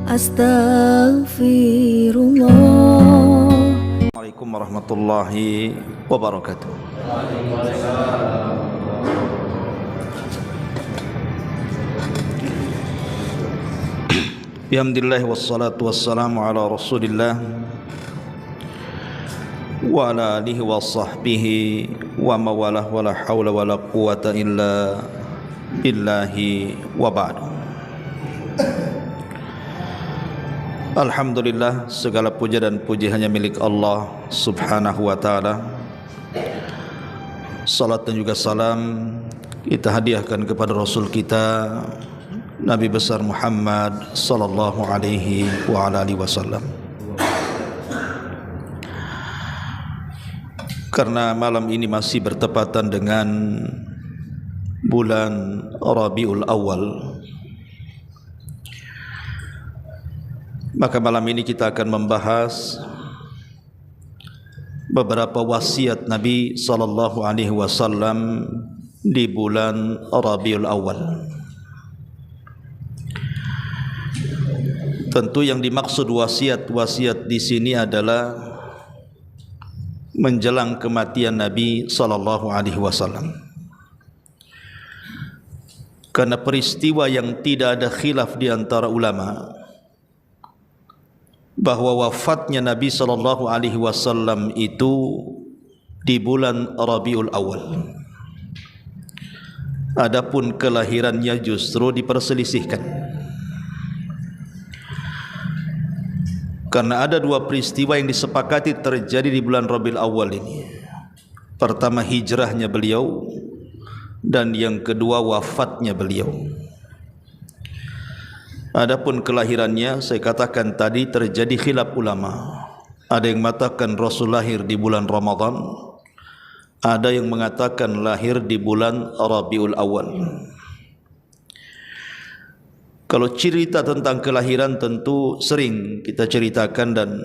Astaghfirullah. Assalamualaikum warahmatullahi wabarakatuh. Alhamdulillah wassalatu wassalamu ala Rasulillah wa ala alihi wa sahbihi wa mawalah wa la hawla wa la quwata illa billahi wa ba'du. Alhamdulillah, segala puja dan puji hanya milik Allah subhanahu wa ta'ala. Salat dan juga salam kita hadiahkan kepada Rasul kita Nabi besar Muhammad sallallahu alaihi wa ala alihi wasallam. Karena malam ini masih bertepatan dengan bulan Rabiul Awal, maka malam ini kita akan membahas beberapa wasiat Nabi sallallahu alaihi wasallam di bulan Rabiul Awal. Tentu yang dimaksud wasiat di sini adalah menjelang kematian Nabi sallallahu alaihi wasallam. Karena peristiwa yang tidak ada khilaf di antara ulama bahwa wafatnya Nabi sallallahu alaihi wasallam itu di bulan Rabiul Awal. Adapun kelahirannya justru diperselisihkan. Karena ada dua peristiwa yang disepakati terjadi di bulan Rabiul Awal ini. Pertama, hijrahnya beliau, dan yang kedua wafatnya beliau. Adapun kelahirannya, saya katakan tadi terjadi khilaf ulama. Ada yang mengatakan Rasul lahir di bulan Ramadan, ada yang mengatakan lahir di bulan Rabiul Awal. Kalau cerita tentang kelahiran tentu sering kita ceritakan dan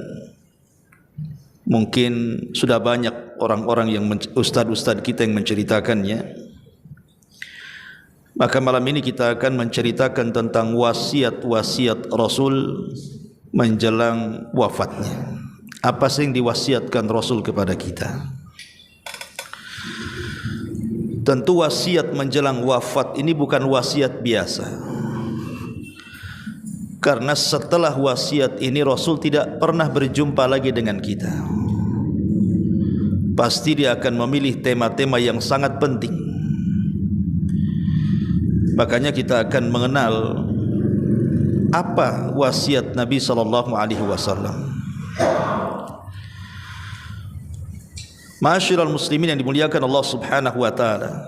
mungkin sudah banyak orang-orang yang ustadz-ustadz kita yang menceritakannya. Maka malam ini kita akan menceritakan tentang wasiat-wasiat Rasul menjelang wafatnya. Apa sih yang diwasiatkan Rasul kepada kita? Tentu wasiat menjelang wafat ini bukan wasiat biasa. Karena setelah wasiat ini Rasul tidak pernah berjumpa lagi dengan kita. Pasti dia akan memilih tema-tema yang sangat penting. Makanya kita akan mengenal apa wasiat Nabi sallallahu alaihi wasallam. Ma'asyiral muslimin yang dimuliakan Allah Subhanahu wa taala.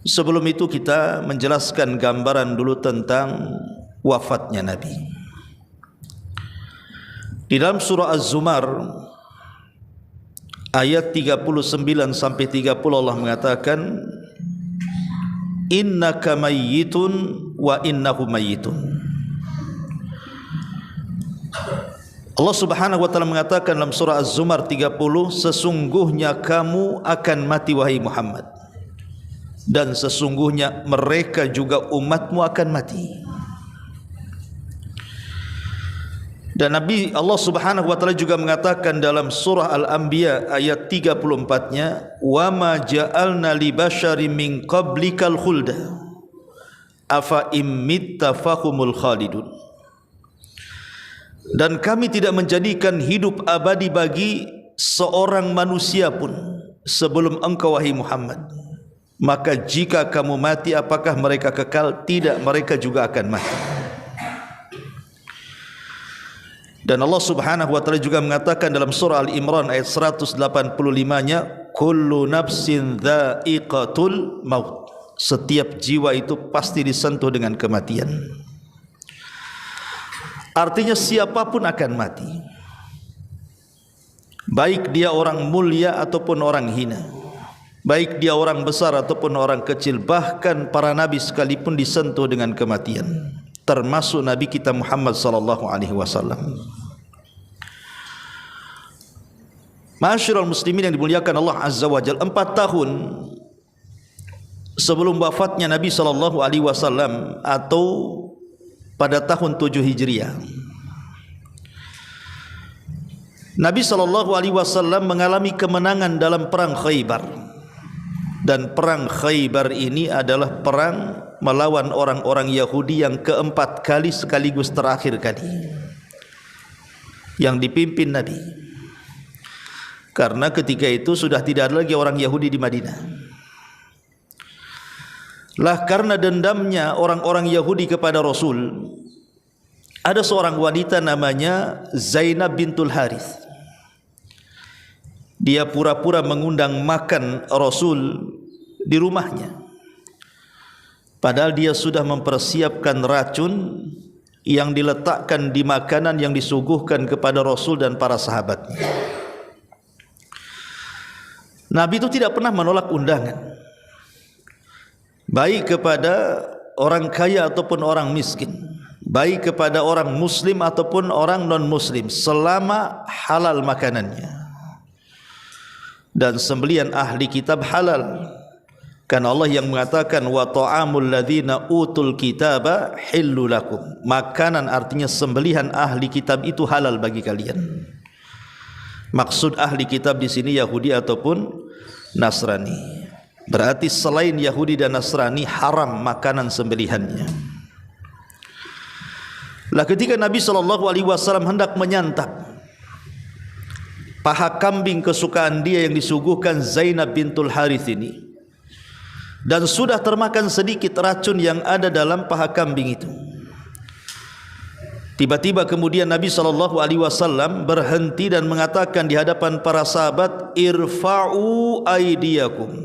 Sebelum itu kita menjelaskan gambaran dulu tentang wafatnya Nabi. Di dalam surah Az-Zumar ayat 39 sampai 30 Allah mengatakan, innaka mayyitun wa innahu mayyitun. Allah Subhanahu wa taala mengatakan dalam surah Az-Zumar 30, sesungguhnya kamu akan mati wahai Muhammad, dan sesungguhnya mereka juga umatmu akan mati. Dan Nabi Allah Subhanahu wa taala juga mengatakan dalam surah Al-Anbiya ayat 34-nya, wa ma ja'alna li basyarin min qablikal khulda afa immitta fahumul khalidun. Dan kami tidak menjadikan hidup abadi bagi seorang manusia pun sebelum engkau wahai Muhammad. Maka jika kamu mati, apakah mereka kekal? Tidak, mereka juga akan mati. Dan Allah Subhanahu wa taala juga mengatakan dalam surah Al-Imran ayat 185-nya, kullu nafsin dha'iqatul maut. Setiap jiwa itu pasti disentuh dengan kematian. Artinya siapapun akan mati. Baik dia orang mulia ataupun orang hina. Baik dia orang besar ataupun orang kecil, bahkan para nabi sekalipun disentuh dengan kematian. Termasuk Nabi kita Muhammad sallallahu alaihi wasallam. Ma'asyiral muslimin yang dimuliakan Allah Azza wa Jalla, 4 tahun sebelum wafatnya Nabi sallallahu alaihi wasallam atau pada tahun 7 Hijriah. Nabi SAW mengalami kemenangan dalam perang Khaybar, dan perang Khaybar ini adalah perang melawan orang-orang Yahudi yang keempat kali sekaligus terakhir kali yang dipimpin Nabi, karena ketika itu sudah tidak ada lagi orang Yahudi di Madinah. Lah karena dendamnya orang-orang Yahudi kepada Rasul, ada seorang wanita namanya Zainab bintul Harith. Dia pura-pura mengundang makan Rasul di rumahnya, padahal dia sudah mempersiapkan racun yang diletakkan di makanan yang disuguhkan kepada Rasul dan para sahabatnya. Nabi itu tidak pernah menolak undangan, baik kepada orang kaya ataupun orang miskin, baik kepada orang muslim ataupun orang non-muslim, selama halal makanannya. Dan sembelihan ahli kitab halal, kan Allah yang mengatakan wa ta'amul ladzina utul kitaba hillu lakum. Makanan artinya sembelihan ahli kitab itu halal bagi kalian. Maksud ahli kitab di sini Yahudi ataupun Nasrani. Berarti selain Yahudi dan Nasrani haram makanan sembelihannya. Lah ketika Nabi SAW hendak menyantap paha kambing kesukaan dia yang disuguhkan Zainab bintul Harith ini, dan sudah termakan sedikit racun yang ada dalam paha kambing itu, tiba-tiba kemudian Nabi SAW berhenti dan mengatakan di hadapan para sahabat, irfa'u aydiyakum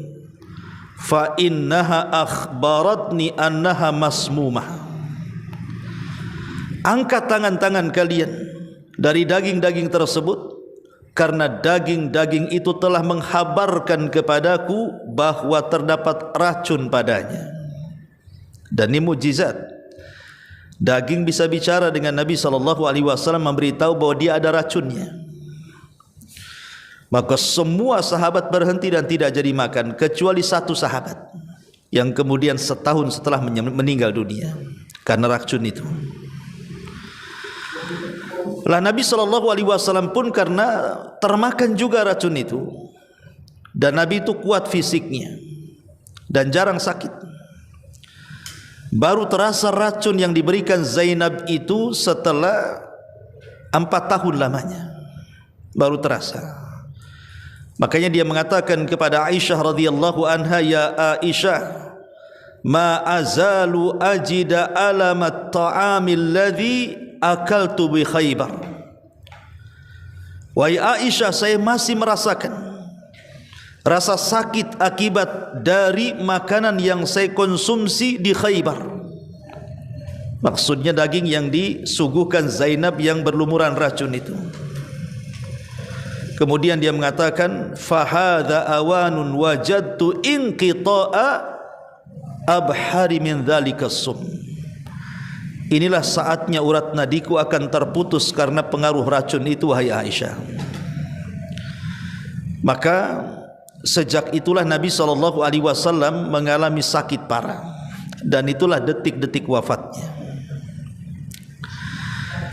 fa innaha akhbaratni annaha masmumah. Angkat tangan-tangan kalian dari daging-daging tersebut, karena daging-daging itu telah menghabarkan kepadaku bahwa terdapat racun padanya. Dan ini mukjizat. Daging bisa bicara dengan Nabi SAW, memberitahu bahwa dia ada racunnya. Maka semua sahabat berhenti dan tidak jadi makan, kecuali satu sahabat yang kemudian setahun setelah meninggal dunia karena racun itu. Lah Nabi SAW pun karena termakan juga racun itu, dan Nabi itu kuat fisiknya dan jarang sakit, baru terasa racun yang diberikan Zainab itu setelah 4 tahun lamanya, baru terasa. Makanya dia mengatakan kepada Aisyah radhiyallahu anha, ya Aisyah, ma azalu ajida alamat ta'amil ladzi akaltu bi Khaybar. Wahai Aisyah, saya masih merasakan rasa sakit akibat dari makanan yang saya konsumsi di Khaybar. Maksudnya daging yang disuguhkan Zainab yang berlumuran racun itu. Kemudian dia mengatakan, fahadha awanun wajadtu inqita'a abhari min dzalika sum. Inilah saatnya urat nadiku akan terputus karena pengaruh racun itu, wahai Aisyah. Maka sejak itulah Nabi SAW mengalami sakit parah, dan itulah detik-detik wafatnya.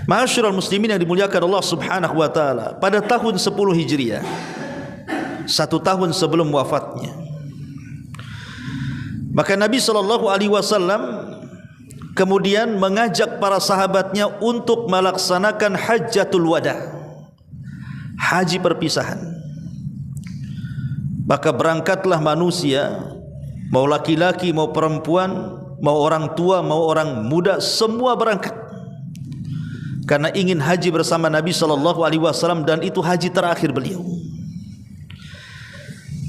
Ma'asyiral muslimin yang dimuliakan Allah Subhanahu wa taala, pada tahun 10 Hijriah, 1 tahun sebelum wafatnya, maka Nabi SAW kemudian mengajak para sahabatnya untuk melaksanakan Hajjatul Wada, haji perpisahan. Maka berangkatlah manusia, mau laki-laki, mau perempuan, mau orang tua, mau orang muda, semua berangkat karena ingin haji bersama Nabi SAW, dan itu haji terakhir beliau.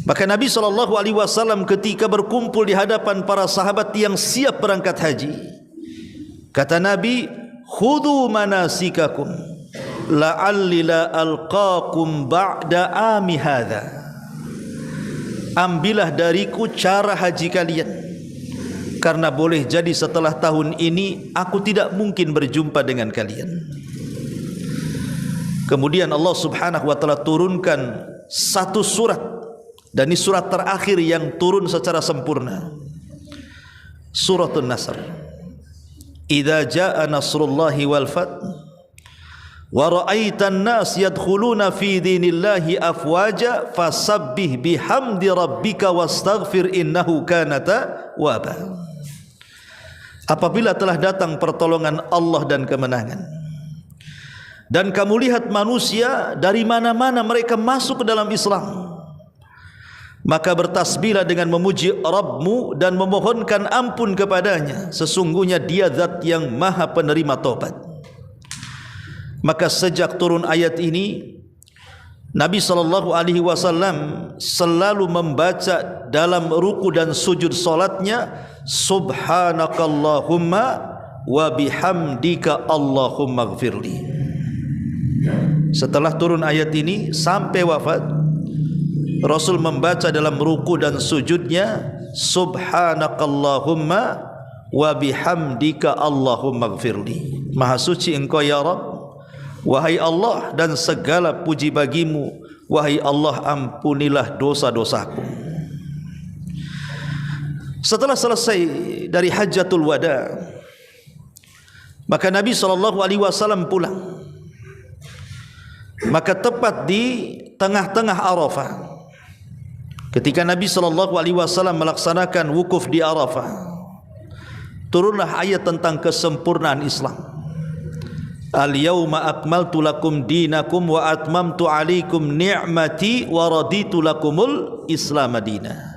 Maka Nabi SAW ketika berkumpul di hadapan para sahabat yang siap berangkat haji, kata Nabi, khudhu manasikakum la'alli la alqakum ba'da ami hadha. Ambillah dariku cara haji kalian, karena boleh jadi setelah tahun ini aku tidak mungkin berjumpa dengan kalian. Kemudian Allah Subhanahu wa taala turunkan satu surat, dan ini surat terakhir yang turun secara sempurna, Suratul Nasr. idza jaa nasrullahi wal fath wa ra'aitan nas yadkhuluna fi dinillahi afwaja fasabbih bihamdi rabbika wastaghfir innahu kana tawwaba. Apabila telah datang pertolongan Allah dan kemenangan, dan kamu lihat manusia dari mana-mana mereka masuk ke dalam Islam, maka bertasbihlah dengan memuji Rabbmu dan memohonkan ampun kepadanya, sesungguhnya Dia zat yang maha penerima taubat. Maka sejak turun ayat ini, Nabi SAW selalu membaca dalam ruku dan sujud salatnya, Subhanakallahumma wa bihamdika Allahumma gfirli. Setelah turun ayat ini sampai wafat, Rasul membaca dalam ruku dan sujudnya, Subhanakallahumma wa bihamdika Allahumma gfirli. Maha suci Engkau ya Rabb, wahai Allah, dan segala puji bagimu, wahai Allah, ampunilah dosa-dosaku. Setelah selesai dari Hajjatul Wada, maka Nabi SAW pulang. Maka tepat di tengah-tengah Arafah, ketika Nabi SAW melaksanakan wukuf di Arafah, turunlah ayat tentang kesempurnaan Islam. Al-yawma akmaltu lakum dinakum wa atmamtu alaikum ni'mati wa raditu lakumul Islam madina.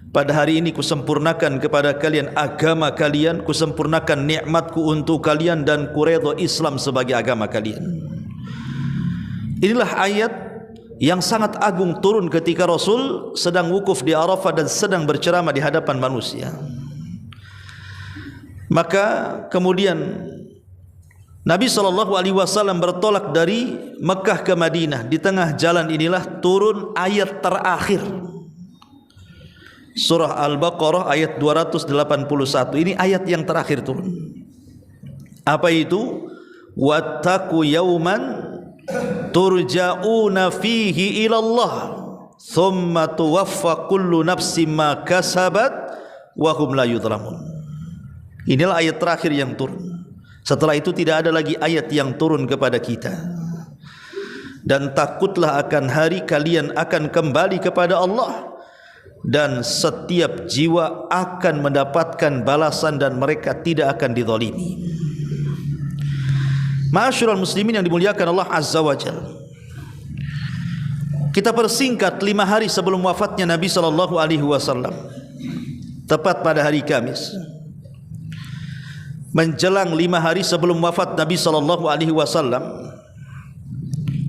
Pada hari ini kusempurnakan kepada kalian agama kalian, kusempurnakan nikmatku untuk kalian, dan kuredho Islam sebagai agama kalian. Inilah ayat yang sangat agung turun ketika Rasul sedang wukuf di Arafah dan sedang berceramah di hadapan manusia. Maka kemudian Nabi SAW bertolak dari Mekah ke Madinah. Di tengah jalan inilah turun ayat terakhir, surah Al-Baqarah ayat 281. Ini ayat yang terakhir turun. Apa itu? Wattaqu yawman turja'una fihi ilallah thumma tuwaffa kullu nafsin ma kasabat wa hum la yudhlamun. Inilah ayat terakhir yang turun. Setelah itu tidak ada lagi ayat yang turun kepada kita. Dan takutlah akan hari kalian akan kembali kepada Allah, dan setiap jiwa akan mendapatkan balasan dan mereka tidak akan dizalimi. Ma'asyiral muslimin yang dimuliakan Allah Azza wa Jalla, kita persingkat 5 hari sebelum wafatnya Nabi SAW, tepat pada hari Kamis, menjelang 5 hari sebelum wafat Nabi SAW,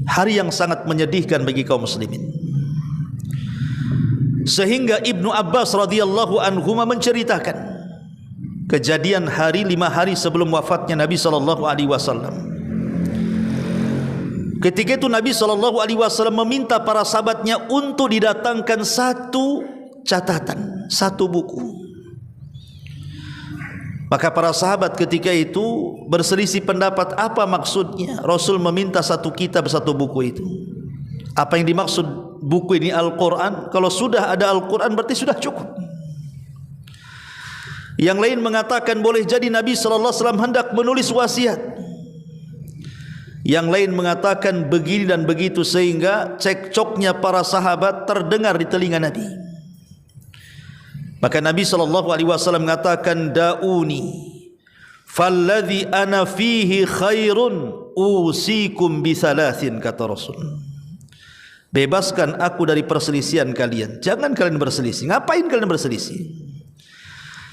hari yang sangat menyedihkan bagi kaum muslimin. Sehingga Ibnu Abbas radhiyallahu anhuma menceritakan kejadian hari 5 hari sebelum wafatnya Nabi SAW. Ketika itu Nabi SAW meminta para sahabatnya untuk didatangkan satu catatan, satu buku. Maka para sahabat ketika itu berselisih pendapat apa maksudnya Rasul meminta satu kitab, satu buku itu. Apa yang dimaksud buku ini? Al-Quran. Kalau sudah ada Al-Quran berarti sudah cukup. Yang lain mengatakan boleh jadi Nabi SAW hendak menulis wasiat. Yang lain mengatakan begini dan begitu, sehingga cekcoknya para sahabat terdengar di telinga Nabi. Maka Nabi SAW mengatakan, Da'uni falladhi ana fihi khairun usikum bithalathin, kata Rasul. Bebaskan aku dari perselisihan kalian. Jangan kalian berselisih. Ngapain kalian berselisih?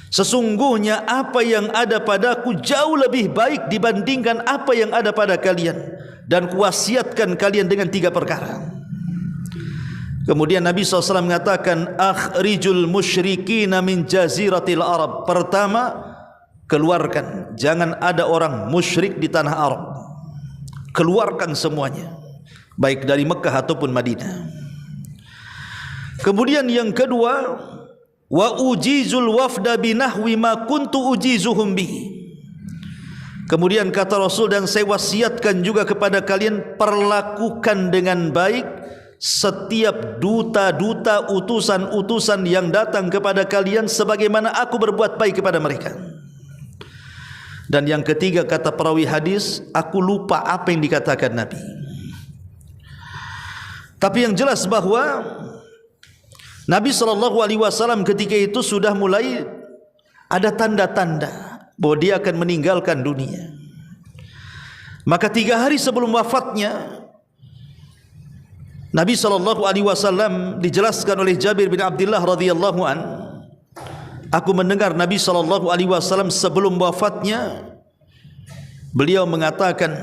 Sesungguhnya apa yang ada padaku jauh lebih baik dibandingkan apa yang ada pada kalian, dan kuwasiatkan kalian dengan 3 perkara. Kemudian Nabi SAW mengatakan, akhrijul musyrikina min jaziratil Arab. Pertama, keluarkan, jangan ada orang musyrik di tanah Arab. Keluarkan semuanya, baik dari Mekah ataupun Madinah. Kemudian yang kedua, wa ujizul wafda binahwi ma kuntu ujizuhum bihi. Kemudian kata Rasul, dan saya wasiatkan juga kepada kalian, perlakukan dengan baik setiap duta-duta, utusan-utusan yang datang kepada kalian sebagaimana aku berbuat baik kepada mereka. Dan yang ketiga, kata perawi hadis, aku lupa apa yang dikatakan Nabi. Tapi yang jelas bahwa Nabi SAW ketika itu sudah mulai ada tanda-tanda bahwa dia akan meninggalkan dunia. Maka 3 hari sebelum wafatnya, Nabi SAW dijelaskan oleh Jabir bin Abdullah radhiyallahu an, aku mendengar Nabi SAW sebelum wafatnya beliau mengatakan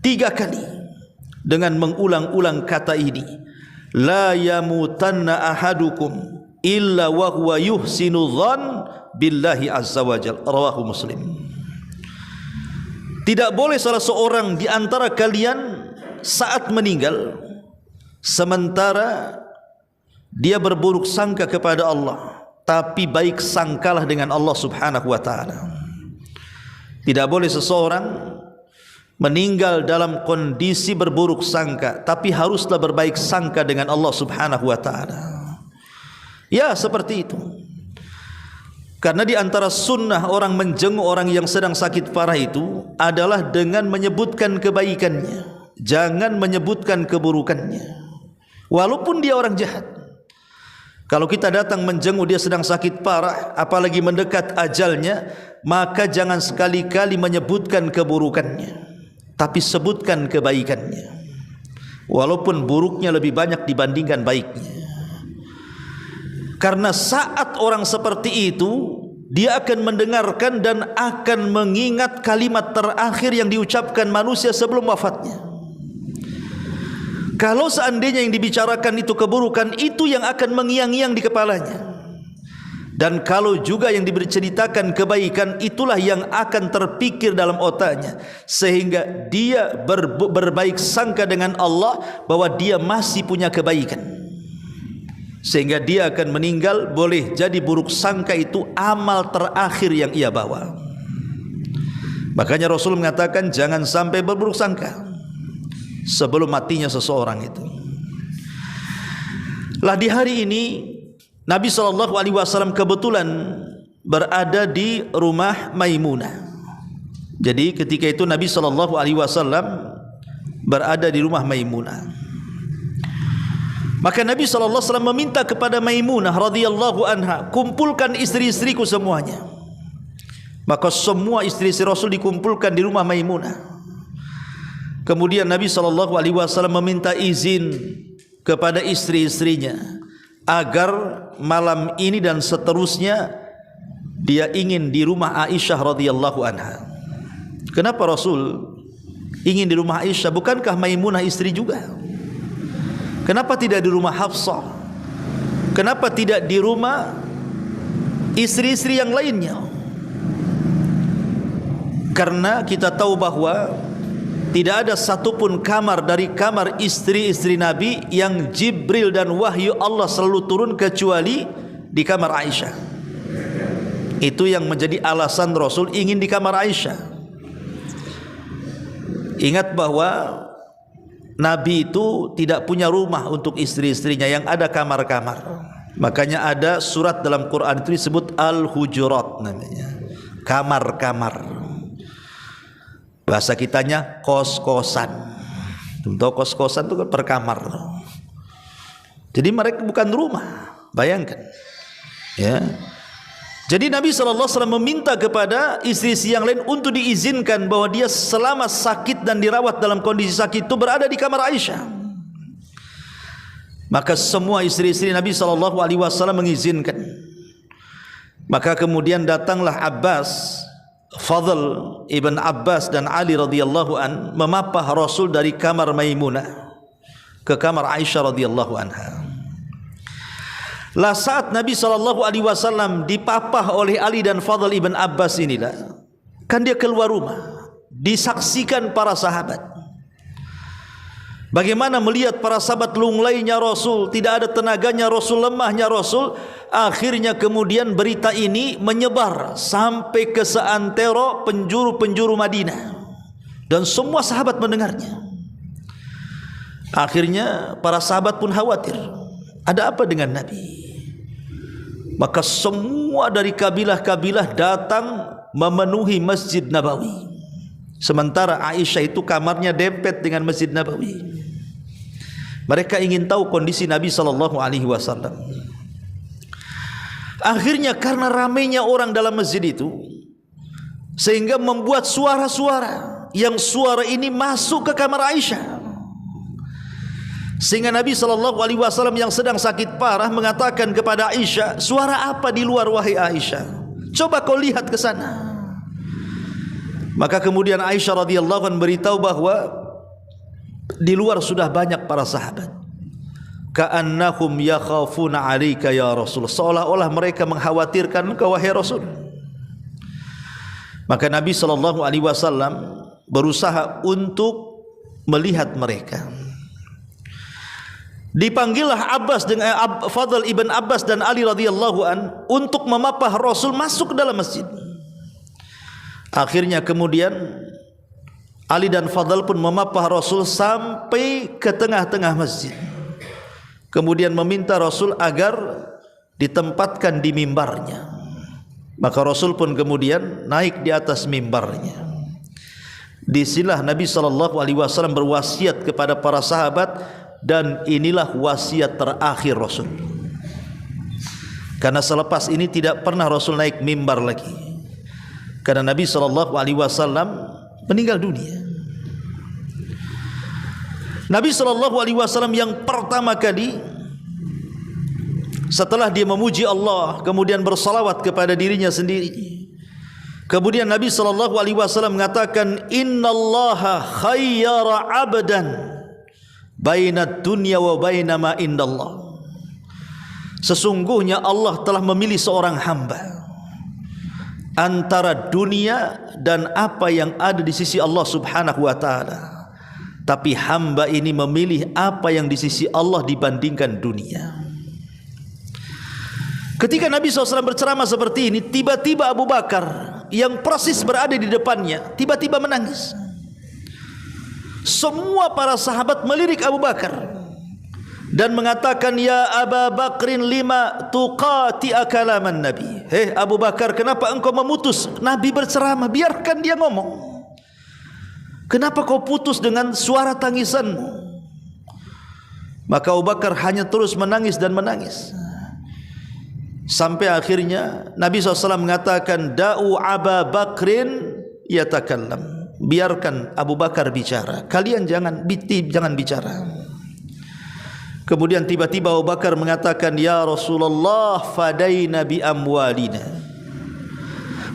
3 kali dengan mengulang-ulang kata ini, la yamutanna ahadukum illa wa huwa yuhsinu dhann billahi azza wajal, rawahu Muslim. Tidak boleh salah seorang di antara kalian saat meninggal sementara dia berburuk sangka kepada Allah, tapi baik sangkalah dengan Allah Subhanahu wa taala. Tidak boleh seseorang meninggal dalam kondisi berburuk sangka, tapi haruslah berbaik sangka dengan Allah Subhanahu wa taala. Ya, seperti itu. Karena di antara sunnah orang menjenguk orang yang sedang sakit parah itu adalah dengan menyebutkan kebaikannya, jangan menyebutkan keburukannya. Walaupun dia orang jahat, kalau kita datang menjenguk dia sedang sakit parah, apalagi mendekat ajalnya, maka jangan sekali-kali menyebutkan keburukannya, tapi sebutkan kebaikannya, walaupun buruknya lebih banyak dibandingkan baiknya. Karena saat orang seperti itu, dia akan mendengarkan dan akan mengingat kalimat terakhir yang diucapkan manusia sebelum wafatnya. Kalau seandainya yang dibicarakan itu keburukan, itu yang akan mengiang-iang di kepalanya. Dan kalau juga yang diceritakan kebaikan, itulah yang akan terpikir dalam otaknya, sehingga dia berbaik sangka dengan Allah bahwa dia masih punya kebaikan. Sehingga dia akan meninggal, boleh jadi buruk sangka itu amal terakhir yang ia bawa. Makanya Rasul mengatakan jangan sampai berburuk sangka sebelum matinya seseorang itu. Lah di hari ini Nabi SAW kebetulan berada di rumah Maimunah. Jadi ketika itu Nabi SAW berada di rumah Maimunah. Maka Nabi SAW meminta kepada Maimunah radhiyallahu anha, kumpulkan istri-istriku semuanya. Maka semua istri-istri Rasul dikumpulkan di rumah Maimunah. Kemudian Nabi SAW meminta izin kepada istri-istrinya agar malam ini dan seterusnya dia ingin di rumah Aisyah radhiyallahu anha. Kenapa Rasul ingin di rumah Aisyah? Bukankah Maimunah istri juga? Kenapa tidak di rumah Hafsah? Kenapa tidak di rumah istri-istri yang lainnya? Karena kita tahu bahwa tidak ada satupun kamar dari kamar istri-istri Nabi yang Jibril dan wahyu Allah selalu turun kecuali di kamar Aisyah. Itu yang menjadi alasan Rasul ingin di kamar Aisyah. Ingat bahwa Nabi itu tidak punya rumah untuk istri-istrinya, yang ada kamar-kamar. Makanya ada surat dalam Quran itu disebut Al-Hujurat namanya, kamar-kamar. Bahasa kitanya kos-kosan. Tentu kos-kosan itu kan per kamar. Jadi mereka bukan rumah, bayangkan. Ya. Jadi Nabi SAW meminta kepada istri-istri yang lain untuk diizinkan bahwa dia selama sakit dan dirawat dalam kondisi sakit itu berada di kamar Aisyah. Maka semua istri-istri Nabi SAW mengizinkan. Maka kemudian datanglah Abbas, Fadl ibn Abbas dan Ali radhiyallahu an, memapah Rasul dari kamar Maimunah ke kamar Aisyah radhiyallahu anha. Lah saat Nabi SAW dipapah oleh Ali dan Fadl ibn Abbas inilah, kan dia keluar rumah, disaksikan para sahabat. Bagaimana melihat para sahabat lunglainya Rasul, tidak ada tenaganya Rasul, lemahnya Rasul. Akhirnya kemudian berita ini menyebar sampai ke seantero penjuru-penjuru Madinah, dan semua sahabat mendengarnya. Akhirnya para sahabat pun khawatir, ada apa dengan Nabi? Maka semua dari kabilah-kabilah datang memenuhi Masjid Nabawi. Sementara Aisyah itu kamarnya dempet dengan Masjid Nabawi. Mereka ingin tahu kondisi Nabi SAW. Akhirnya karena ramainya orang dalam masjid itu, sehingga membuat suara-suara, yang suara ini masuk ke kamar Aisyah. Sehingga Nabi SAW yang sedang sakit parah mengatakan kepada Aisyah, suara apa di luar wahai Aisyah? Coba kau lihat ke sana. Maka kemudian Aisyah radhiyallahu anha beritahu bahwa di luar sudah banyak para sahabat. Ka'annahum yakhafuna 'alaika ya Rasul. Seolah-olah mereka mengkhawatirkan engkau wahai Rasul. Maka Nabi SAW berusaha untuk melihat mereka. Dipanggillah Abbas dengan Fadl ibn Abbas dan Ali radhiyallahu an untuk memapah Rasul masuk ke dalam masjid. Akhirnya kemudian Ali dan Fadl pun memapah Rasul sampai ke tengah-tengah masjid. Kemudian meminta Rasul agar ditempatkan di mimbarnya. Maka Rasul pun kemudian naik di atas mimbarnya. Disinilah Nabi SAW berwasiat kepada para sahabat, dan inilah wasiat terakhir Rasul. Karena selepas ini tidak pernah Rasul naik mimbar lagi. Karena Nabi SAW meninggal dunia. Nabi SAW yang pertama kali setelah dia memuji Allah, kemudian bersalawat kepada dirinya sendiri, kemudian Nabi SAW mengatakan, innallaha khayyara abdan bainad dunya wa baina ma indallah. Sesungguhnya Allah telah memilih seorang hamba antara dunia dan apa yang ada di sisi Allah Subhanahu wa ta'ala. Tapi hamba ini memilih apa yang di sisi Allah dibandingkan dunia. Ketika Nabi SAW berceramah seperti ini, tiba-tiba Abu Bakar yang persis berada di depannya tiba-tiba menangis. Semua para sahabat melirik Abu Bakar dan mengatakan, ya Abu Bakrin lima tuqati'a kalaman Nabi. Hei Abu Bakar, kenapa engkau memutus Nabi berceramah? Biarkan dia ngomong. Kenapa kau putus dengan suara tangisanmu? Maka Abu Bakar hanya terus menangis dan menangis. Sampai akhirnya Nabi SAW mengatakan, da'u Abu Bakrin yatakallam. Biarkan Abu Bakar bicara. Kalian jangan bicara. Kemudian tiba-tiba Abu Bakar mengatakan, ya Rasulullah, fadaina bi amwalina.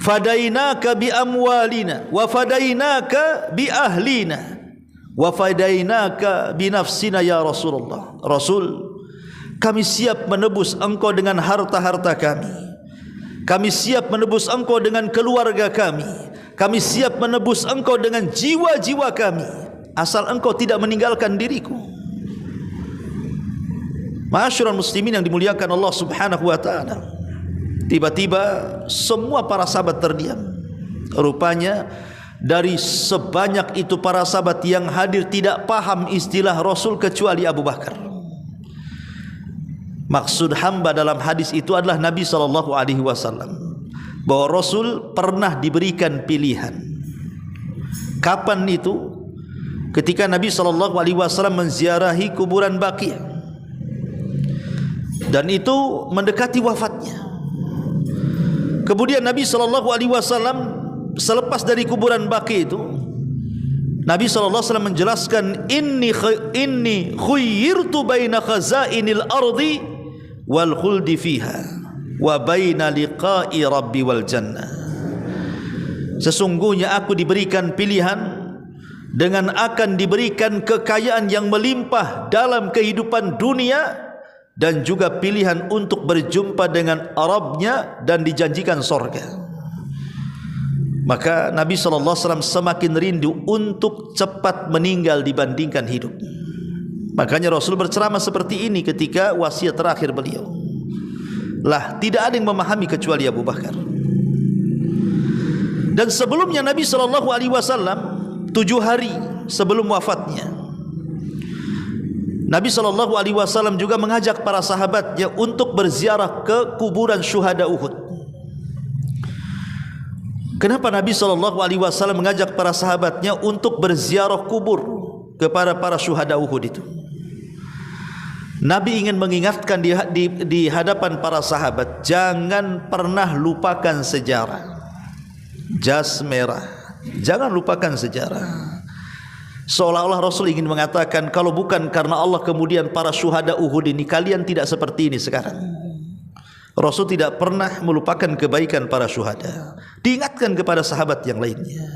Fadainaka bi amwalina wa fadainaka bi ahlina wa fadainaka bi nafsina ya Rasulullah. Rasul, kami siap menebus engkau dengan harta-harta kami. Kami siap menebus engkau dengan keluarga kami. Kami siap menebus engkau dengan jiwa-jiwa kami, asal engkau tidak meninggalkan diriku. Ma'asyiral muslimin yang dimuliakan Allah Subhanahu wa ta'ala, tiba-tiba semua para sahabat terdiam. Rupanya dari sebanyak itu para sahabat yang hadir tidak paham istilah Rasul kecuali Abu Bakar. Maksud hamba dalam hadis itu adalah Nabi SAW, bahwa Rasul pernah diberikan pilihan. Kapan itu? Ketika Nabi SAW menziarahi kuburan Baqi', dan itu mendekati wafatnya. Kemudian Nabi SAW selepas dari kuburan Baqi' itu, Nabi SAW menjelaskan, inni khuyyirtu baina khazainil ardi wal khuldi fiha wa baina liqa'i rabbi wal jannah. Sesungguhnya aku diberikan pilihan dengan akan diberikan kekayaan yang melimpah dalam kehidupan dunia, dan juga pilihan untuk berjumpa dengan Rabbnya dan dijanjikan sorga. Maka Nabi SAW semakin rindu untuk cepat meninggal dibandingkan hidup. Makanya Rasul berceramah seperti ini ketika wasiat terakhir beliau. Lah, tidak ada yang memahami kecuali Abu Bakar. Dan sebelumnya Nabi SAW 7 hari sebelum wafatnya, Nabi SAW juga mengajak para sahabatnya untuk berziarah ke kuburan syuhada Uhud. Kenapa Nabi SAW mengajak para sahabatnya untuk berziarah kubur kepada para syuhada Uhud itu? Nabi ingin mengingatkan di hadapan para sahabat, jangan pernah lupakan sejarah. Jas merah, jangan lupakan sejarah. Seolah-olah Rasul ingin mengatakan, kalau bukan karena Allah kemudian para syuhada Uhud ini, kalian tidak seperti ini sekarang. Rasul tidak pernah melupakan kebaikan para syuhada. Diingatkan kepada sahabat yang lainnya.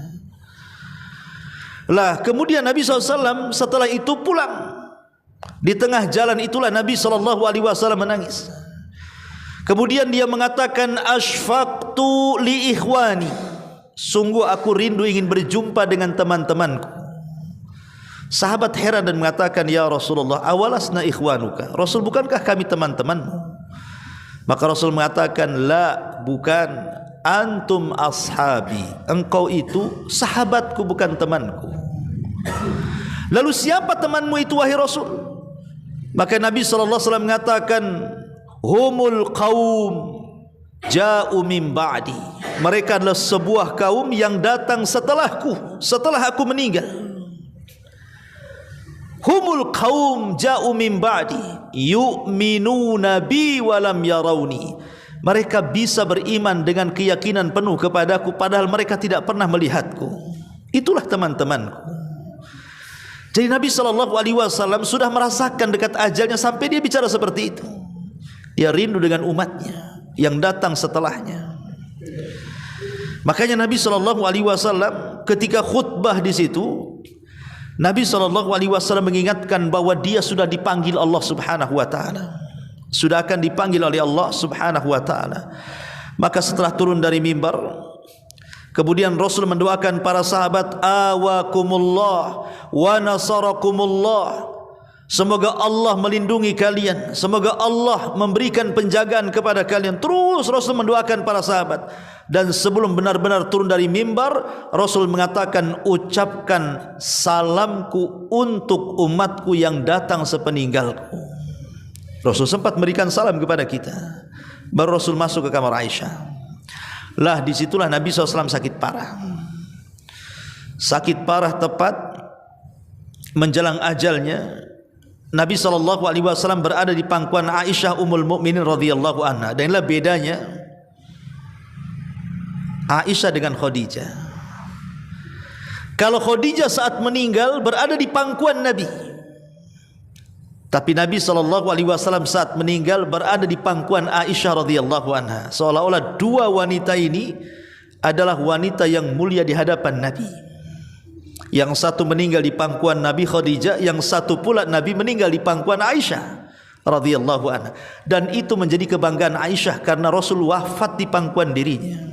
Lah kemudian Nabi SAW setelah itu pulang. Di tengah jalan itulah Nabi SAW menangis. Kemudian dia mengatakan, asfaqtu li ikhwani, sungguh aku rindu ingin berjumpa dengan teman-temanku. Sahabat heran dan mengatakan, ya Rasulullah, awalasna ikhwanuka, Rasul bukankah kami teman-temanmu? Maka Rasul mengatakan, la, bukan, antum ashabi, engkau itu sahabatku bukan temanku. Lalu siapa temanmu itu wahai Rasul? Maka Nabi SAW mengatakan, humul qaum ja'u min ba'di, mereka adalah sebuah kaum yang datang setelahku, setelah aku meninggal. Humul qaum ja'u min ba'di yu'minuna bi walam yarawni, mereka bisa beriman dengan keyakinan penuh kepadaku padahal mereka tidak pernah melihatku. Itulah teman-temanku. Jadi Nabi SAW sudah merasakan dekat ajalnya sampai dia bicara seperti itu. Dia rindu dengan umatnya yang datang setelahnya. Makanya Nabi SAW ketika khutbah di situ, Nabi SAW mengingatkan bahwa dia sudah dipanggil Allah Subhanahu Wa Taala, sudah akan dipanggil oleh Allah Subhanahu Wa Taala. Maka setelah turun dari mimbar, kemudian Rasul mendoakan para sahabat, awakumullah wa nasarakumullah, semoga Allah melindungi kalian, semoga Allah memberikan penjagaan kepada kalian. Terus Rasul mendoakan para sahabat. Dan sebelum benar-benar turun dari mimbar, Rasul mengatakan, ucapkan salamku untuk umatku yang datang sepeninggalku. Rasul sempat memberikan salam kepada kita. Baru Rasul masuk ke kamar Aisyah. Lah disitulah Nabi SAW sakit parah. Sakit parah tepat menjelang ajalnya. Nabi SAW berada di pangkuan Aisyah Ummul Mukminin radhiyallahu anha. Dan inilah bedanya Aisyah dengan Khadijah. Kalau Khadijah saat meninggal berada di pangkuan Nabi, tapi Nabi SAW saat meninggal berada di pangkuan Aisyah radhiyallahu anha. Seolah-olah dua wanita ini adalah wanita yang mulia di hadapan Nabi. Yang satu meninggal di pangkuan Nabi Khadijah, yang satu pula Nabi meninggal di pangkuan Aisyah radhiyallahu anha. Dan itu menjadi kebanggaan Aisyah karena Rasul wafat di pangkuan dirinya.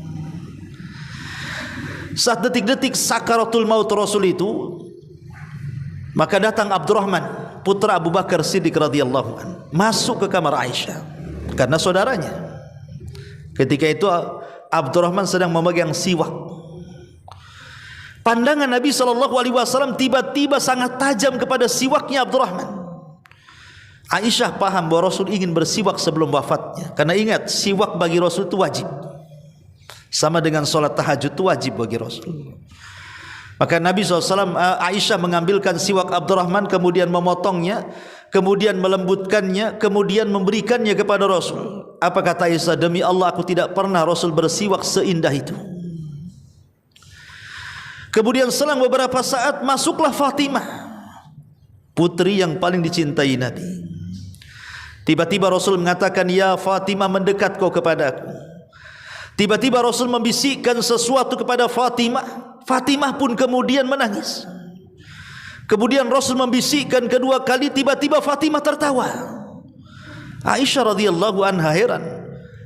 Saat detik-detik sakaratul maut Rasul itu, maka datang Abdurrahman, putra Abu Bakar Siddiq radhiyallahu anhu, masuk ke kamar Aisyah karena saudaranya. Ketika itu Abdurrahman sedang memegang siwak. Pandangan Nabi SAW tiba-tiba sangat tajam kepada siwaknya Abdurrahman. Aisyah paham bahwa Rasul ingin bersiwak sebelum wafatnya, karena ingat, siwak bagi Rasul itu wajib, sama dengan solat tahajud itu wajib bagi Rasul. Maka Nabi SAW, Aisyah mengambilkan siwak Abdurrahman, kemudian memotongnya, kemudian melembutkannya, kemudian memberikannya kepada Rasul. Apa kata Aisyah? Demi Allah aku tidak pernah Rasul bersiwak seindah itu. Kemudian selang beberapa saat masuklah Fatimah, putri yang paling dicintai Nabi. Tiba-tiba Rasul mengatakan, ya Fatimah, mendekat kau kepadaku. Tiba-tiba Rasul membisikkan sesuatu kepada Fatimah. Fatimah pun kemudian menangis. Kemudian Rasul membisikkan kedua kali, tiba-tiba Fatimah tertawa. Aisyah radhiyallahu anha heran,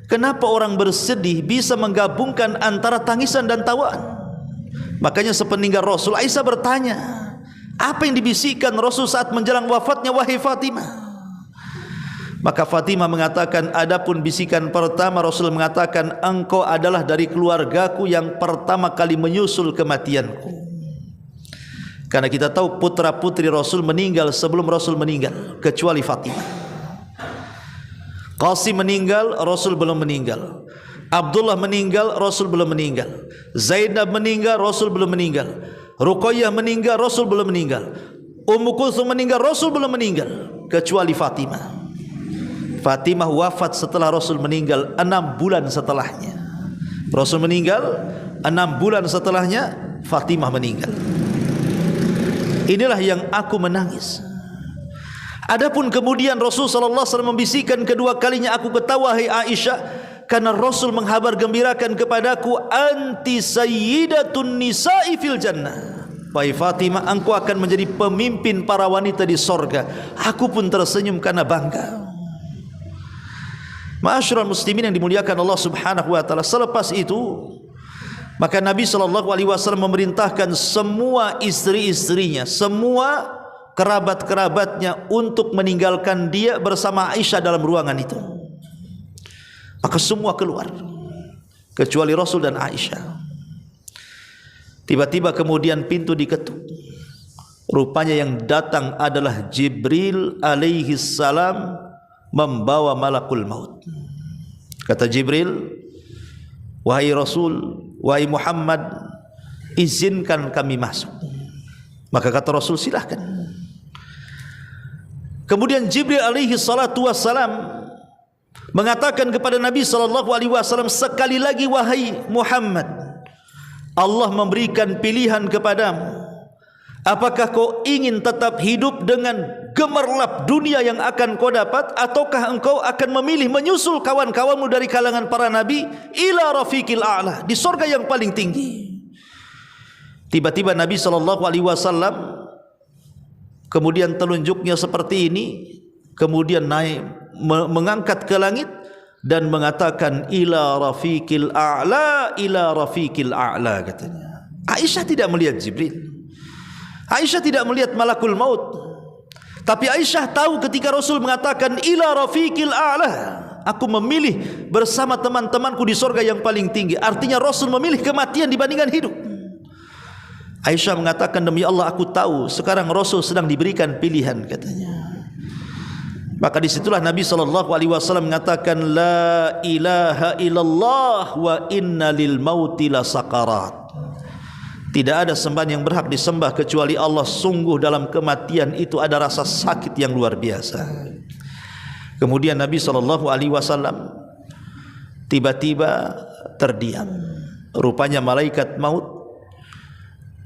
kenapa orang bersedih bisa menggabungkan antara tangisan dan tawaan. Makanya sepeninggal Rasul, Aisyah bertanya, apa yang dibisikkan Rasul saat menjelang wafatnya, wahai Fatimah? Maka Fatimah mengatakan, adapun bisikan pertama Rasul mengatakan, engkau adalah dari keluargaku yang pertama kali menyusul kematianku. Karena kita tahu putra putri Rasul meninggal sebelum Rasul meninggal, kecuali Fatimah. Qasim meninggal, Rasul belum meninggal. Abdullah meninggal, Rasul belum meninggal. Zainab meninggal, Rasul belum meninggal. Ruqayyah meninggal, Rasul belum meninggal. Ummu Kulthum meninggal, Rasul belum meninggal, kecuali Fatimah. Fatimah wafat setelah Rasul meninggal 6 bulan setelahnya. Rasul meninggal 6 bulan setelahnya Fatimah meninggal. Inilah yang aku menangis. Adapun kemudian Rasul sallallahu alaihi wasallam membisikkan kedua kalinya, aku ketawa hai Aisyah, karena Rasul menghabar gembirakan kepadaku, anti sayyidatun nisa'i fil jannah. Wahai Fatimah, engkau akan menjadi pemimpin para wanita di sorga. Aku pun tersenyum karena bangga. Ma'asyiral muslimin yang dimuliakan Allah Subhanahu wa taala, selepas itu maka Nabi sallallahu alaihi wasallam memerintahkan semua istri-istrinya, semua kerabat-kerabatnya untuk meninggalkan dia bersama Aisyah dalam ruangan itu. Maka semua keluar kecuali Rasul dan Aisyah. Tiba-tiba kemudian pintu diketuk. Rupanya yang datang adalah Jibril alaihi salam membawa malakul maut. Kata Jibril, wahai Rasul, wahai Muhammad, izinkan kami masuk. Maka kata Rasul, silahkan. Kemudian Jibril alaihi salatu wassalam mengatakan kepada Nabi sallallahu alaihi wasallam, sekali lagi wahai Muhammad, Allah memberikan pilihan kepadamu. Apakah kau ingin tetap hidup dengan gemerlap dunia yang akan kau dapat, ataukah engkau akan memilih menyusul kawan-kawanmu dari kalangan para nabi ila rafiqil a'la, di surga yang paling tinggi. Tiba-tiba Nabi SAW kemudian telunjuknya seperti ini, kemudian naik mengangkat ke langit dan mengatakan ila rafiqil a'la, ila rafiqil a'la, katanya. Aisyah tidak melihat Jibril, Aisyah tidak melihat malakul maut, tapi Aisyah tahu ketika Rasul mengatakan ila rafiqil a'la, aku memilih bersama teman-temanku di surga yang paling tinggi. Artinya Rasul memilih kematian dibandingkan hidup. Aisyah mengatakan, demi Allah aku tahu sekarang Rasul sedang diberikan pilihan, katanya. Maka disitulah Nabi SAW mengatakan la ilaha illallah wa inna lil mauti la sakarat. Tidak ada sembahan yang berhak disembah kecuali Allah. Sungguh dalam kematian itu ada rasa sakit yang luar biasa. Kemudian Nabi SAW tiba-tiba terdiam. Rupanya malaikat maut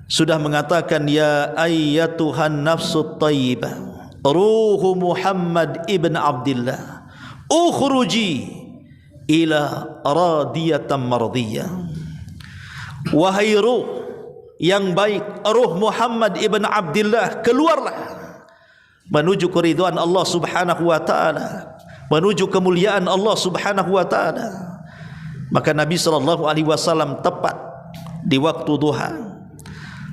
sudah mengatakan, ya ayyatuhan nafsut tayyibah, ruhu Muhammad ibn Abdillah, ukhruji ila radiyatan mardiyah. Wahai ruh yang baik, ruh Muhammad ibn Abdillah, keluarlah menuju keridhaan Allah Subhanahu wa taala, menuju kemuliaan Allah Subhanahu wa taala. Maka Nabi SAW tepat di waktu duha,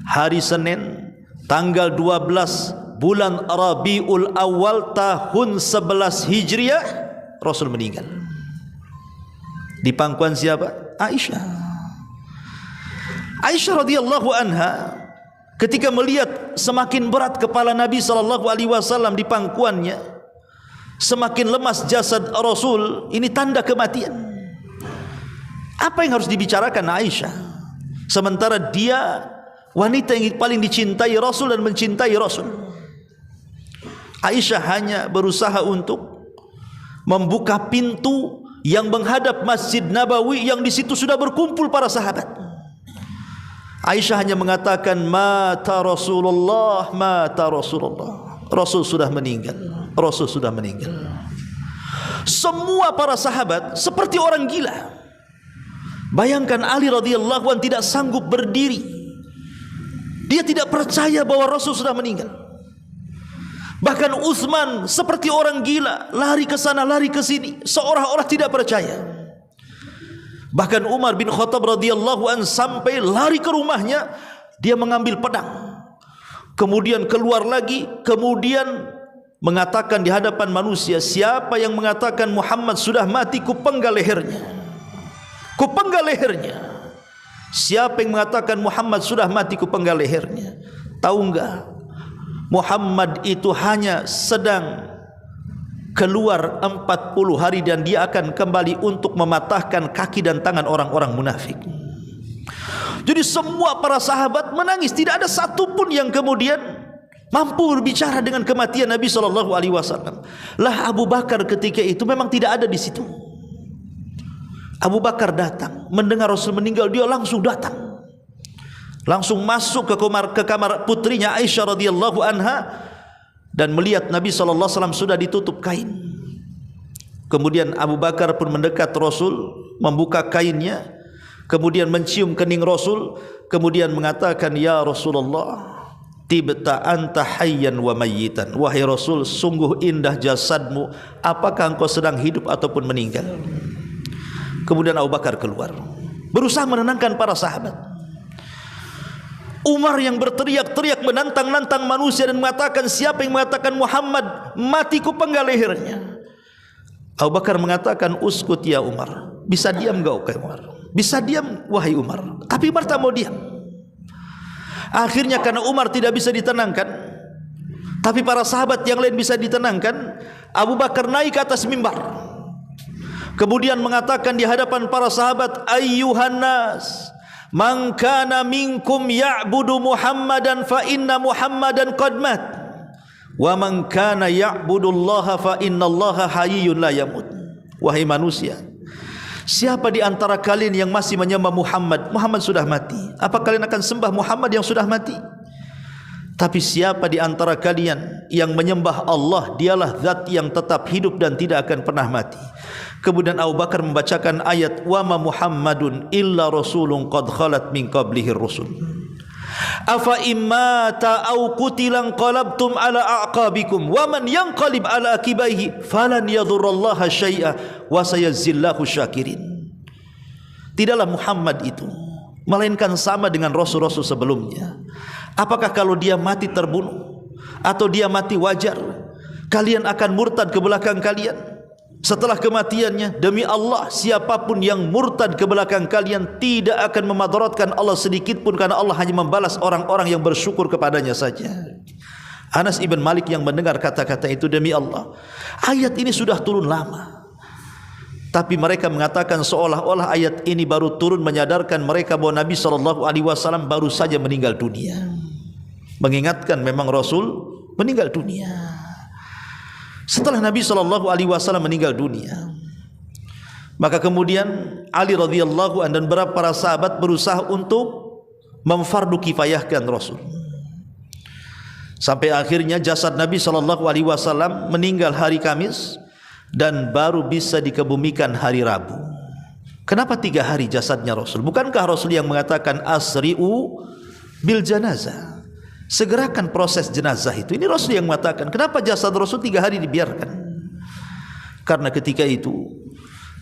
hari Senin tanggal 12 bulan Rabiul Awal tahun 11 Hijriah, Rasul meninggal. Di pangkuan siapa? Aisyah. Aisyah radhiyallahu anha ketika melihat semakin berat kepala Nabi SAW di pangkuannya, semakin lemas jasad Rasul, ini tanda kematian. Apa yang harus dibicarakan Aisyah? Sementara dia wanita yang paling dicintai Rasul dan mencintai Rasul. Aisyah hanya berusaha untuk membuka pintu yang menghadap Masjid Nabawi yang di situ sudah berkumpul para sahabat. Aisyah hanya mengatakan mata Rasulullah, mata Rasulullah. Rasul sudah meninggal, Rasul sudah meninggal. Semua para sahabat seperti orang gila. Bayangkan Ali radhiyallahu anhu tidak sanggup berdiri. Dia tidak percaya bahwa Rasul sudah meninggal. Bahkan Utsman seperti orang gila, lari ke sana, lari ke sini, seolah-olah tidak percaya. Bahkan Umar bin Khattab radhiyallahu anhu sampai lari ke rumahnya, dia mengambil pedang, kemudian keluar lagi, kemudian mengatakan di hadapan manusia, siapa yang mengatakan Muhammad sudah mati, kupenggal lehernya, kupenggal lehernya. Siapa yang mengatakan Muhammad sudah mati, kupenggal lehernya. Tahu enggak, Muhammad itu hanya sedang keluar 40 hari dan dia akan kembali untuk mematahkan kaki dan tangan orang-orang munafik. Jadi semua para sahabat menangis, tidak ada satupun yang kemudian mampu berbicara dengan kematian Nabi SAW. Lah Abu Bakar ketika itu memang tidak ada di situ. Abu Bakar datang, mendengar Rasul meninggal, dia langsung datang, langsung masuk ke kamar putrinya Aisyah radhiyallahu anha dan melihat Nabi SAW sudah ditutup kain. Kemudian Abu Bakar pun mendekat Rasul, membuka kainnya, kemudian mencium kening Rasul, kemudian mengatakan, ya Rasulullah, tibta anta hayyan wa mayyitan. Wahai Rasul, sungguh indah jasadmu, apakah engkau sedang hidup ataupun meninggal? Kemudian Abu Bakar keluar, berusaha menenangkan para sahabat. Umar yang berteriak-teriak menantang-nantang manusia dan mengatakan, siapa yang mengatakan Muhammad mati ku penggal lehernya. Abu Bakar mengatakan, uskut ya Umar. Bisa diam enggak Umar? Bisa diam wahai Umar. Tapi Umar tak mau diam. Akhirnya karena Umar tidak bisa ditenangkan, tapi para sahabat yang lain bisa ditenangkan, Abu Bakar naik ke atas mimbar, kemudian mengatakan di hadapan para sahabat, ayyuhan nas, man kana minkum ya'budu Muhammadan fa inna Muhammadan qad mat, wa man kana ya'budullaha fa innallaha hayyun la yamut. Wahai manusia, siapa di antara kalian yang masih menyembah Muhammad, Muhammad sudah mati. Apa kalian akan sembah Muhammad yang sudah mati? Tapi siapa di antara kalian yang menyembah Allah, dialah zat yang tetap hidup dan tidak akan pernah mati. Kemudian Abu Bakar membacakan ayat, wa ma Muhammadun illa rasulun qad khalat min qablihi rusul. Afa immata au qutilan qalabtum ala aqabikum wa man yanqalib ala akibaihi falan yadhurrallaha syai'a wa sayazzillahu syakirin. Tidaklah Muhammad itu melainkan sama dengan rasul-rasul sebelumnya. Apakah kalau dia mati terbunuh atau dia mati wajar, kalian akan murtad ke belakang kalian? Setelah kematiannya, demi Allah, siapapun yang murtad ke belakang kalian tidak akan memadaratkan Allah sedikit pun, karena Allah hanya membalas orang-orang yang bersyukur kepadanya saja. Anas ibn Malik yang mendengar kata-kata itu, demi Allah, ayat ini sudah turun lama, tapi mereka mengatakan seolah-olah ayat ini baru turun menyadarkan mereka bahwa Nabi SAW baru saja meninggal dunia, mengingatkan memang Rasul meninggal dunia. Setelah Nabi SAW meninggal dunia, maka kemudian Ali radhiyallahu anhu dan beberapa para sahabat berusaha untuk memfardu kifayahkan Rasul, sampai akhirnya jasad Nabi SAW meninggal hari Kamis dan baru bisa dikebumikan hari Rabu. Kenapa 3 hari jasadnya Rasul? Bukankah Rasul yang mengatakan asri'u bil janazah, segerakan proses jenazah itu? Ini Rasul yang mengatakan. Kenapa jasad Rasul 3 hari dibiarkan? Karena ketika itu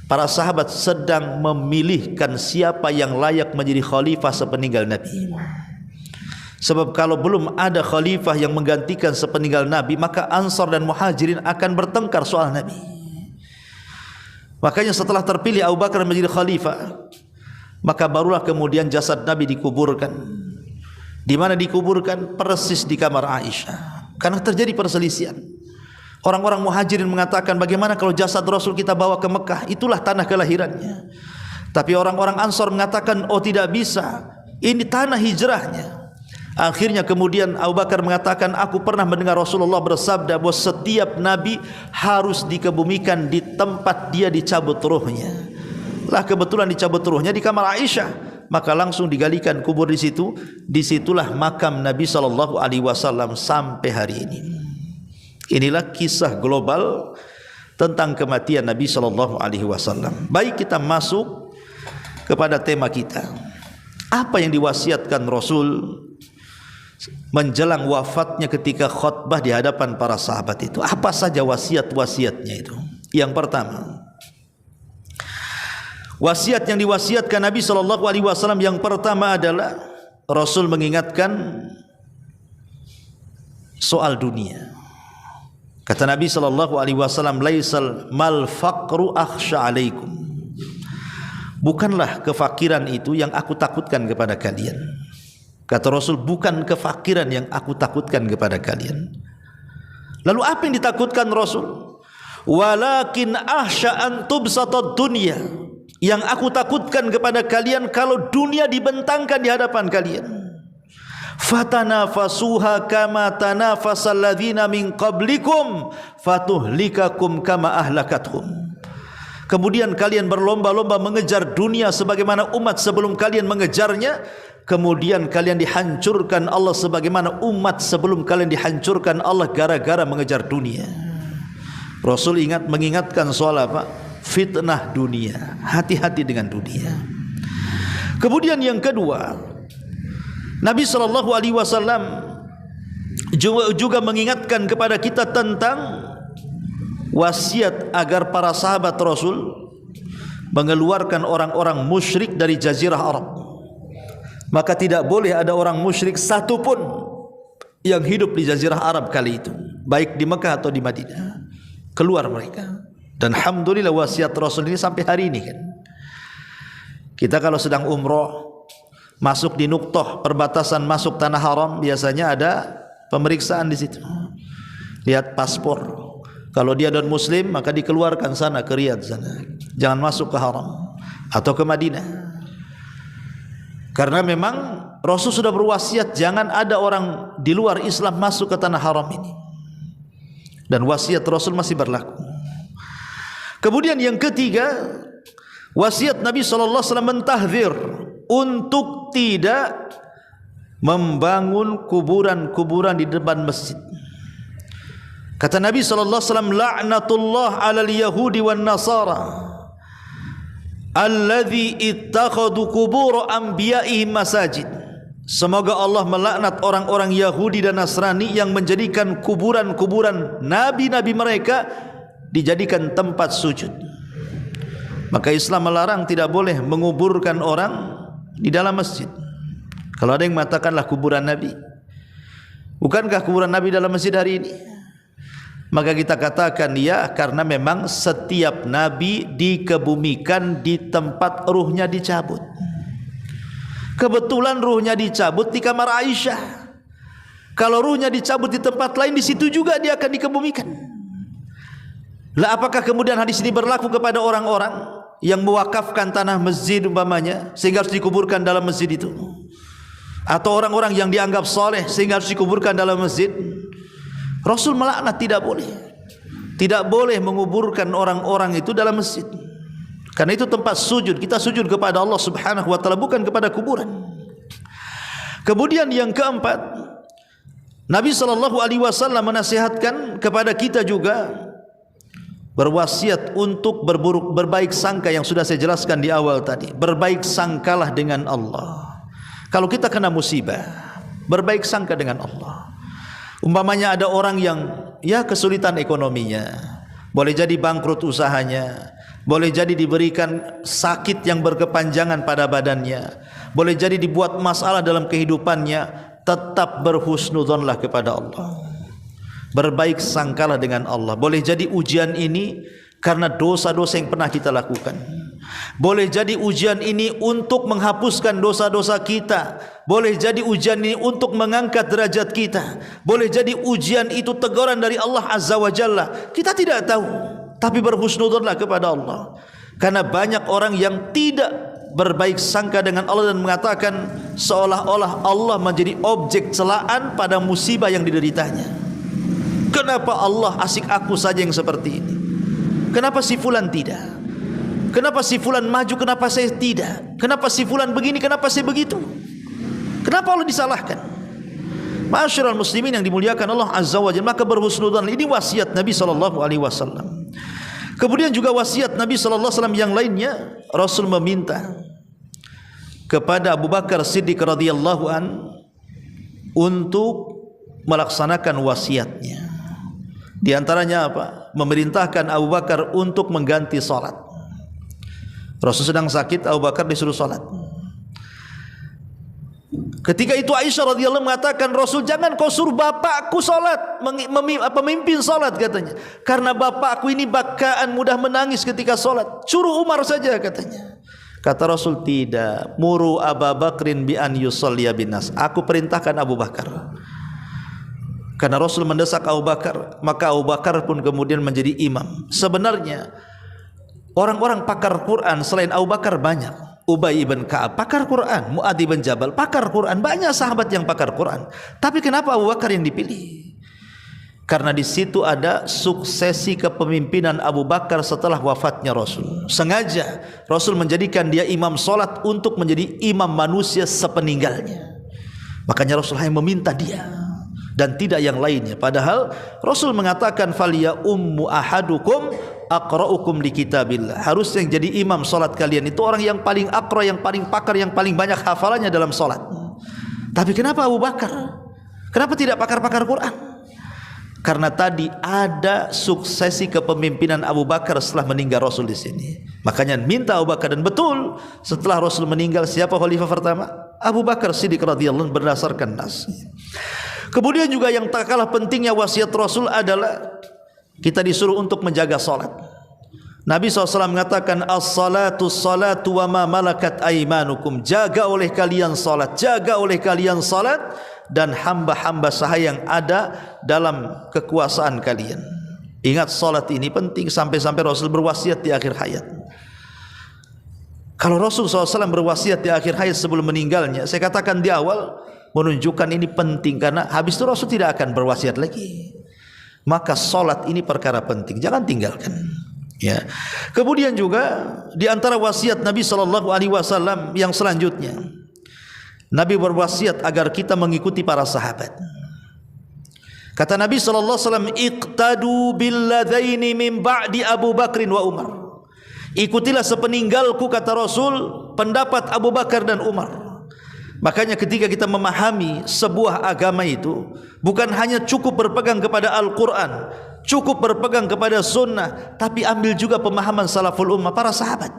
para sahabat sedang memilihkan siapa yang layak menjadi khalifah sepeninggal Nabi. Sebab kalau belum ada khalifah yang menggantikan sepeninggal Nabi, maka Ansar dan Muhajirin akan bertengkar soal Nabi. Makanya setelah terpilih Abu Bakar menjadi khalifah, maka barulah kemudian jasad Nabi dikuburkan. Di mana dikuburkan? Persis di kamar Aisyah. Karena terjadi perselisihan. Orang-orang Muhajirin mengatakan, bagaimana kalau jasad Rasul kita bawa ke Mekah, itulah tanah kelahirannya. Tapi orang-orang Ansar mengatakan, oh tidak bisa, ini tanah hijrahnya. Akhirnya kemudian Abu Bakar mengatakan, aku pernah mendengar Rasulullah bersabda bahwa setiap nabi harus dikebumikan di tempat dia dicabut ruhnya. Lah kebetulan dicabut ruhnya di kamar Aisyah, maka langsung digalikan kubur di situ. Disitulah makam Nabi SAW sampai hari ini. Inilah kisah global tentang kematian Nabi SAW. Baik, kita masuk kepada tema kita. Apa yang diwasiatkan Rasul menjelang wafatnya ketika khutbah di hadapan para sahabat itu? Apa saja wasiat-wasiatnya itu? Yang pertama, wasiat yang diwasiatkan Nabi SAW yang pertama adalah Rasul mengingatkan soal dunia. Kata Nabi SAW, laisal mal faqru akhsha alaikum. Bukanlah kefakiran itu yang aku takutkan kepada kalian. Kata Rasul, bukan kefakiran yang aku takutkan kepada kalian. Lalu apa yang ditakutkan Rasul? walakin ahsya an tubsatad dunya, yang aku takutkan kepada kalian kalau dunia dibentangkan di hadapan kalian. Fatanafasuha kama tanafasal ladzina min qablikum fatuhlikakum kama ahlakathum. Kemudian kalian berlomba-lomba mengejar dunia sebagaimana umat sebelum kalian mengejarnya, kemudian kalian dihancurkan Allah sebagaimana umat sebelum kalian dihancurkan Allah gara-gara mengejar dunia. Rasul mengingatkan soal apa? Fitnah dunia. Hati-hati dengan dunia. Kemudian yang kedua, Nabi SAW juga mengingatkan kepada kita tentang wasiat agar para sahabat Rasul mengeluarkan orang-orang musyrik dari Jazirah Arab. Maka tidak boleh ada orang musyrik satupun yang hidup di Jazirah Arab kali itu, baik di Mekah atau di Madinah. Keluar mereka. Dan alhamdulillah wasiat Rasul ini sampai hari ini kan. Kita kalau sedang umroh, masuk di Nuqtah, perbatasan masuk tanah haram, biasanya ada pemeriksaan di situ. Lihat paspor. Kalau dia non muslim, maka dikeluarkan sana ke Riyadh sana. Jangan masuk ke haram atau ke Madinah. Karena memang Rasul sudah berwasiat jangan ada orang di luar Islam masuk ke tanah haram ini. Dan wasiat Rasul masih berlaku. Kemudian yang ketiga, wasiat Nabi SAW mentahdzir untuk tidak membangun kuburan-kuburan di depan masjid. Kata Nabi SAW, la'natullah 'alal yahudi wan nasara alladzi ittakhadhu qubur anbiya'ihim masajid. Semoga Allah melaknat orang-orang Yahudi dan Nasrani yang menjadikan kuburan-kuburan nabi-nabi mereka dijadikan tempat sujud. Maka Islam melarang tidak boleh menguburkan orang di dalam masjid. Kalau ada yang mengatakanlah kuburan Nabi, bukankah kuburan Nabi dalam masjid hari ini? Maka kita katakan ya, karena memang setiap Nabi dikebumikan di tempat ruhnya dicabut. Kebetulan ruhnya dicabut di kamar Aisyah. Kalau ruhnya dicabut di tempat lain, di situ juga dia akan dikebumikan. Lah apakah kemudian hadis ini berlaku kepada orang-orang yang mewakafkan tanah masjid umpamanya sehingga harus dikuburkan dalam masjid itu? Atau orang-orang yang dianggap soleh sehingga harus dikuburkan dalam masjid? Rasul melaknat, tidak boleh. Tidak boleh menguburkan orang-orang itu dalam masjid. Karena itu tempat sujud. Kita sujud kepada Allah Subhanahu wa taala, bukan kepada kuburan. Kemudian yang keempat, Nabi SAW menasihatkan kepada kita juga berwasiat untuk berbaik sangka, yang sudah saya jelaskan di awal tadi. Berbaik sangkalah dengan Allah. Kalau kita kena musibah, berbaik sangka dengan Allah. Umpamanya ada orang yang kesulitan ekonominya, boleh jadi bangkrut usahanya, boleh jadi diberikan sakit yang berkepanjangan pada badannya, boleh jadi dibuat masalah dalam kehidupannya, tetap berhusnudzonlah kepada Allah. Berbaik sangkalah dengan Allah. Boleh jadi ujian ini karena dosa-dosa yang pernah kita lakukan. Boleh jadi ujian ini untuk menghapuskan dosa-dosa kita. Boleh jadi ujian ini untuk mengangkat derajat kita. Boleh jadi ujian itu teguran dari Allah Azza wa Jalla. Kita tidak tahu, tapi berhusnudzonlah kepada Allah. Karena banyak orang yang tidak berbaik sangka dengan Allah dan mengatakan seolah-olah Allah menjadi objek celaan pada musibah yang dideritanya. Kenapa Allah asik aku saja yang seperti ini? Kenapa si fulan tidak? Kenapa si fulan maju, kenapa saya tidak? Kenapa si fulan begini, kenapa saya begitu? Kenapa Allah disalahkan? Ma'asyiral muslimin yang dimuliakan Allah Azza wa Jalla, maka berhusnudzon. Ini wasiat Nabi SAW. Kemudian juga wasiat Nabi SAW yang lainnya, Rasul meminta kepada Abu Bakar Siddiq radhiyallahu an untuk melaksanakan wasiatnya. Di antaranya apa? Memerintahkan Abu Bakar untuk mengganti salat. Rasul sedang sakit, Abu Bakar disuruh salat. Ketika itu Aisyah radhiyallahu mengatakan, Rasul, jangan kau suruh bapakku salat, memimpin salat katanya. Karena bapakku ini bakaan, mudah menangis ketika salat. Suruh Umar saja katanya. Kata Rasul, tidak. Muru Abu Bakrin bi an yusalliya bin nas. Aku perintahkan Abu Bakar. Karena Rasul mendesak Abu Bakar, maka Abu Bakar pun kemudian menjadi imam. Sebenarnya orang-orang pakar Quran selain Abu Bakar banyak. Ubay ibn Ka'ab pakar Quran, Mu'adz bin Jabal pakar Quran, banyak sahabat yang pakar Quran. Tapi kenapa Abu Bakar yang dipilih? Karena di situ ada suksesi kepemimpinan Abu Bakar setelah wafatnya Rasul. Sengaja Rasul menjadikan dia imam solat untuk menjadi imam manusia sepeninggalnya. Makanya Rasul hanya meminta dia dan tidak yang lainnya. Padahal Rasul mengatakan faliya ummu ahadukum aqra'ukum li kitabillah. Harus yang jadi imam salat kalian itu orang yang paling aqra, yang paling pakar, yang paling banyak hafalannya dalam salat. Tapi kenapa Abu Bakar? Kenapa tidak pakar-pakar Quran? Karena tadi ada suksesi kepemimpinan Abu Bakar setelah meninggal Rasul di sini. Makanya minta Abu Bakar, dan betul setelah Rasul meninggal siapa khalifah pertama? Abu Bakar Siddiq radhiyallahu anhu berdasarkan nas. Kemudian juga yang tak kalah pentingnya wasiat Rasul adalah kita disuruh untuk menjaga salat. Nabi SAW mengatakan as-salatu salatu wa ma malakat aimanukum. Jaga oleh kalian salat, jaga oleh kalian salat dan hamba-hamba sahaya yang ada dalam kekuasaan kalian. Ingat salat ini penting, sampai-sampai Rasul berwasiat di akhir hayat. Kalau Rasul SAW berwasiat di akhir hayat sebelum meninggalnya, saya katakan di awal menunjukkan ini penting, karena habis itu Rasul tidak akan berwasiat lagi. Maka salat ini perkara penting, jangan tinggalkan. Ya. Kemudian juga di antara wasiat Nabi SAW yang selanjutnya, Nabi berwasiat agar kita mengikuti para sahabat. Kata Nabi SAW, iqtadu billadaini min ba'di Abu Bakrin wa Umar. Ikutilah sepeninggalku, kata Rasul, pendapat Abu Bakar dan Umar. Makanya ketika kita memahami sebuah agama itu, bukan hanya cukup berpegang kepada Al-Quran, cukup berpegang kepada sunnah, tapi ambil juga pemahaman salaful ummah, para sahabat.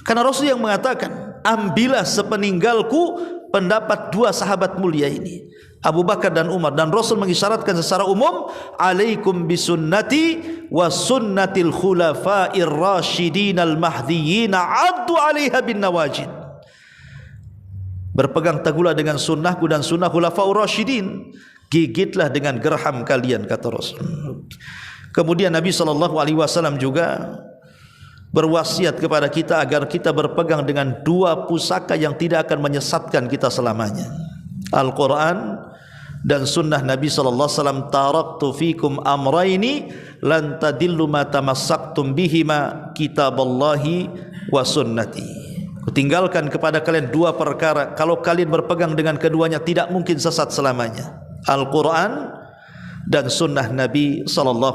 Karena Rasul yang mengatakan, ambillah sepeninggalku pendapat dua sahabat mulia ini, Abu Bakar dan Umar. Dan Rasul mengisyaratkan secara umum, alaikum bisunnati wa sunnatil khulafa'ir rasyidin al-mahdiyyin addu alaiha bin nawajid. Berpegang teguhlah dengan sunnahku dan sunnah khulafaur rasyidin, gigitlah dengan gerham kalian, kata Rasul. Kemudian Nabi SAW juga berwasiat kepada kita agar kita berpegang dengan dua pusaka yang tidak akan menyesatkan kita selamanya, Al-Quran dan sunnah Nabi SAW. Taraktu fikum amraini lan tadillu ma tamassaktum bihima, kitaballahi wa sunnati. Kutinggalkan kepada kalian dua perkara, kalau kalian berpegang dengan keduanya tidak mungkin sesat selamanya, Al-Quran dan sunnah Nabi SAW.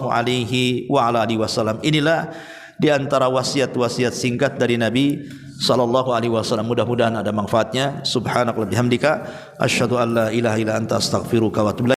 Inilah di antara wasiat-wasiat singkat dari Nabi SAW. Mudah-mudahan ada manfaatnya. Subhanakallahumma bihamdika asyhadu an la ilaha illa anta astaghfiruka wa atubu ilaik.